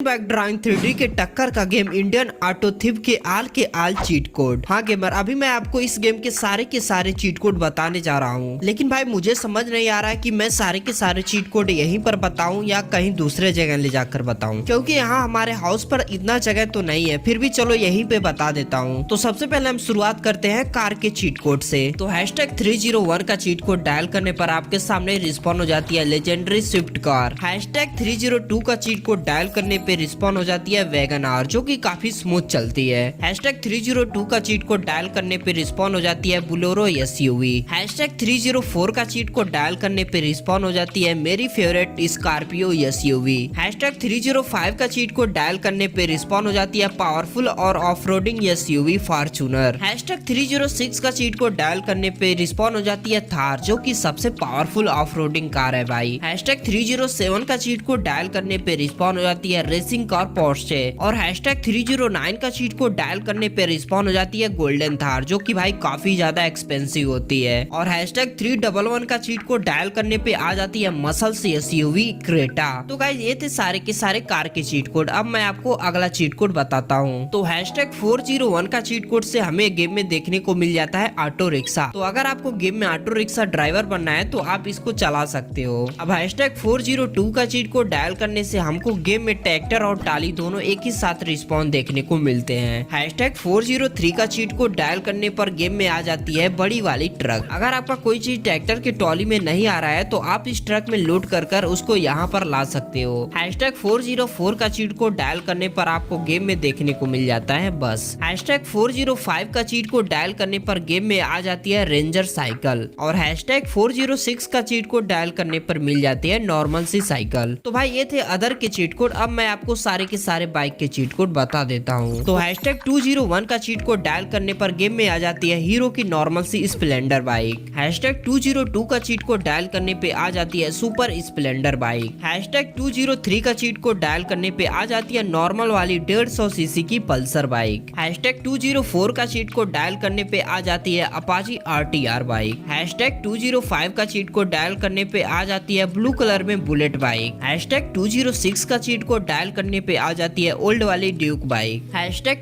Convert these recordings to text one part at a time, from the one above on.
Back drawing 3D के टक्कर का गेम इंडियन ऑटो थिप के आल चीट कोड। हाँ गेमर, अभी मैं आपको इस गेम के सारे चीट कोड बताने जा रहा हूँ, लेकिन भाई मुझे समझ नहीं आ रहा है कि मैं सारे के सारे चीट कोड यहीं पर बताऊं या कहीं दूसरे जगह ले जाकर बताऊं, क्योंकि यहाँ हमारे हाउस पर इतना जगह तो नहीं है। फिर भी चलो यहीं पे बता देता हूँ। तो सबसे पहले हम शुरुआत करते हैं कार के चीट कोड से। तो #301 का चीट कोड डायल करने पर आपके सामने रिस्पॉन हो जाती है लेजेंडरी स्विफ्ट कार। #302 का चीट कोड डायल करने पे रिस्पॉन हो जाती है वैगन आर, जो कि काफी स्मूथ चलती है। #302 का चीट कोड डायल करने पे रिस्पॉन हो जाती है बुलोरो SUV। #304 का चीट कोड डायल करने पे रिस्पॉन हो जाती है मेरी फेवरेट स्कॉर्पियो SUV। #305 का चीट कोड डायल करने पे रिस्पॉन हो जाती है पावरफुल और ऑफ रोडिंग SUV फॉर्च्यूनर। #306 का चीट कोड डायल करने पे रिस्पॉन हो जाती है थार, जो कि सबसे पावरफुल ऑफ रोडिंग कार है भाई। #307 का चीट कोड डायल करने पे रिस्पॉन हो जाती है रेसिंग कार पोर्शे। और #309 का चीट कोड डायल करने पे रिस्पॉन हो जाती है गोल्डन थार, जो कि भाई काफी ज्यादा एक्सपेंसिव होती है। और #311 का चीट कोड डायल करने पे आ जाती है मसल्स SUV क्रेटा। तो गाइस ये थे सारे के सारे कार के चीट कोड। अब मैं आपको अगला चीट कोड बताता हूँ। तो #401 का चीट कोड से हमें गेम में देखने को मिल जाता है ऑटो रिक्शा। तो अगर आपको गेम में ऑटो रिक्शा ड्राइवर बनना है तो आप इसको चला सकते हो। अब #402 का चीट कोड डायल करने से हमको गेम में ट्रैक्टर और टाली दोनों एक ही साथ रिस्पॉन देखने को मिलते हैं। #403 का चीट कोड डायल करने पर गेम में आ जाती है बड़ी वाली ट्रक। अगर आपका कोई चीज ट्रैक्टर की ट्रॉली में नहीं आ रहा है तो आप इस ट्रक में लोड कर उसको यहाँ पर ला सकते हो। #404 का चीट कोड डायल करने पर आपको गेम में देखने को मिल जाता है बस। #405 का चीट कोड डायल करने पर गेम में आ जाती है रेंजर साइकिल। और #406 का चीट कोड डायल करने पर मिल जाती है नॉर्मल सी साइकिल। तो भाई ये थे अदर के चीट कोड। अब मैं आपको सारे के सारे बाइक के चीट कोड बता देता हूँ। तो #201 का चीट कोड डायल करने पर गेम में आ जाती है हीरो की नॉर्मल सी स्प्लेंडर बाइक। #202 का चीट कोड डायल करने पे आ जाती है सुपर स्प्लेंडर बाइक। #203 का चीट कोड डायल करने पे आ जाती है नॉर्मल वाली 150 सीसी की पल्सर बाइक। #204 का चीट कोड डायल करने पे आ जाती है अपाची RTR बाइक। #205 का चीट कोड डायल करने पे आ जाती है ब्लू कलर में बुलेट बाइक। #206 का चीट कोड डायल करने पे आ जाती है ओल्ड वाली ड्यूक बाइक।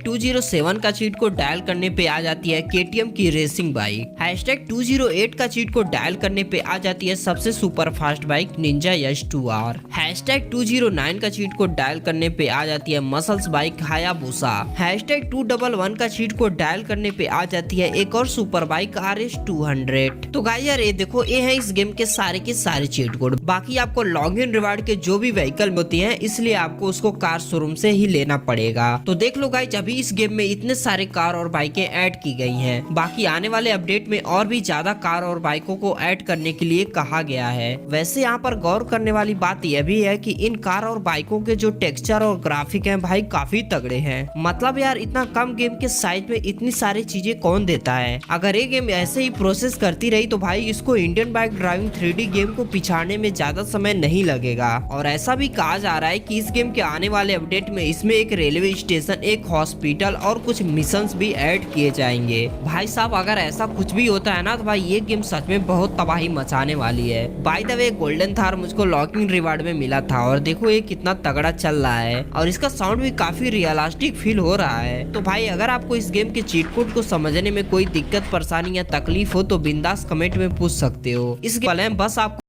#207 का चीट कोड डायल करने पे आ जाती है KTM की रेसिंग बाइक। #208 का चीट कोड डायल करने पे आ जाती है सबसे super fast bike Ninja S2R। #209 का चीट कोड डायल करने पे आ जाती है मसल्स बाइक हायाबुसा। #211 का चीट कोड डायल करने पे आ जाती है एक और सुपर बाइक RS200। तो गाइस यार ये देखो, ये है इस गेम के सारे चीट कोड। बाकी आपको लॉग इन रिवार्ड के जो भी व्हीकल होती हैं, इसलिए आपको उसको कार शोरूम से ही लेना पड़ेगा। तो देख लो गाइस, अभी इस गेम में इतने सारे कार और बाइकें ऐड की गई हैं। बाकी आने वाले अपडेट में और भी ज्यादा कार और बाइकों को ऐड करने के लिए कहा गया है। वैसे यहाँ पर गौर करने वाली बात यह भी है कि इन कार और बाइकों के जो टेक्सचर और ग्राफिक हैं भाई काफी तगड़े हैं। मतलब यार इतना कम गेम के साइज में इतनी सारी चीजें कौन देता है। अगर ये गेम ऐसे ही प्रोसेस करती रही तो भाई इसको Indian bike driving 3D game को पिछाड़ने में ज्यादा समय नहीं लगेगा। और ऐसा भी कहा जा रहा है कि इस गेम के आने वाले अपडेट में इसमें एक रेलवे स्टेशन, एक हॉस्पिटल और कुछ मिशंस भी ऐड किए जाएंगे। भाई साहब अगर ऐसा कुछ भी होता है ना तो भाई ये गेम सच में बहुत तबाही मचाने वाली है। By the way golden Thar मुझको लॉकिंग रिवार्ड में मिला था और देखो ये कितना तगड़ा चल रहा है और इसका साउंड भी काफी रियलिस्टिक फील हो रहा है। तो भाई अगर आपको इस गेम के चीट कोड को समझने में कोई दिक्कत परेशानी या तकलीफ हो तो बिंदास कमेंट में पूछ सकते हो। इस गेम बस आपको